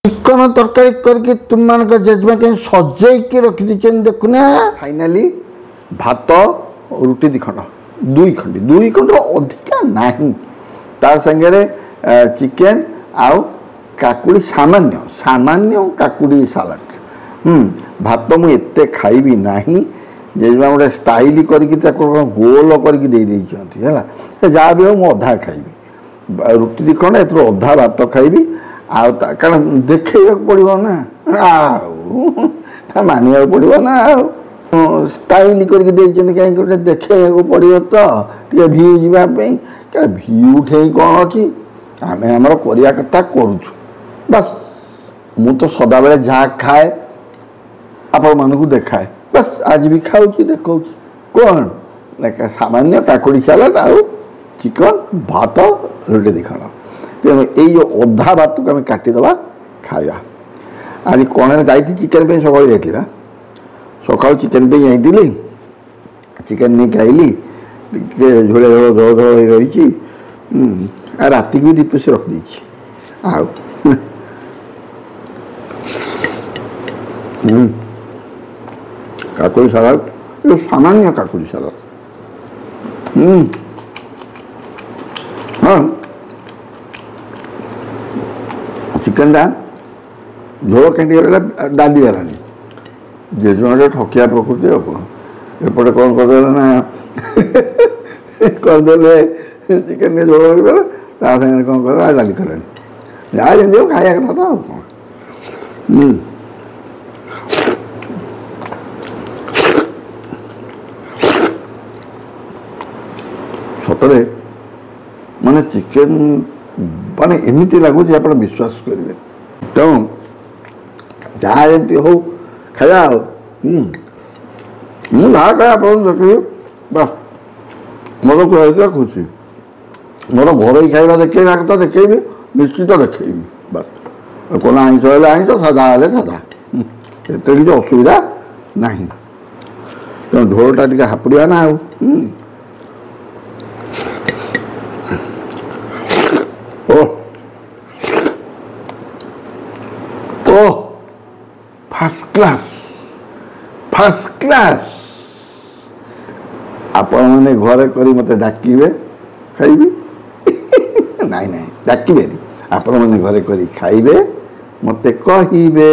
Chicken तरकारी करके तुम मान जेजमा के सजाई रखी देखुना। फाइनाली भात रुटी दुई खंड अधिका ना तार संगे चिकेन आउ काकुड़ी सामान्य सामान्य काकुड़ी सालाड। भात मुझे खाइबी ना जेजमा गोटे स्टाइल करके गोल करके है जहाँ भी हो अधा खाइबी रुटी दी खंड ए अधा भात खाइबी कारण देखा पड़ो ना मानिया पड़ो ना स्टाइल करके कहीं देखा पड़ो तो भ्यू जावाई क्या भ्यू उठे कौन अच्छी आम आमर करवा कथा करुचु बस मु तो सदा बेले जहाँ खाए आपण मानू देखाए बस आज भी खाऊ देखा कौन देखा सामान्य काकुड़ी सालाड आउ चिकन भात रुटी दिखण तेणु यो अधा भात को आम काटिदेवा खाଇବା आज कौन जाइए चिकेन पे सकाल जाइए सकाल चिकेन पे जाइली चिकेन नहीं खाइली झोल झोल झोल झोल रही राति भी दी पीस रखी आउ काकुड़ी सालाड सामान्य काकुड़ी सालाड हाँ चिकन टा झोल कहीं डाली गलानी जेजमा ठकिया प्रकृति एपटे कौन करदे ना करदे चिकेन के झोल रखिदे सागे कौन कर डाली करें जहाँ जमी खाया कथा तो कौन सतरे माने चिकेन माने एमती लगुच आप विश्वास करेंगे तेणु जहाँ जमी हो खाया मुझे खाए आप देखिए बस मोर को खुशी मोर घर खाଇବା देखा कथा देखेबी निश्चित देखेबी बस कौन आईस हेल्ले आईस सादा हेल्ले सादा एत किसी असुविधा ना तेणु झोलटा टे हापुड़ा ना फर्स्ट क्लास आपण मैंने घरे करी मते डाकिबे खाइबी नाई नाई डाकिबे आपण मैंने घरे करी खाइबे मते कहिबे।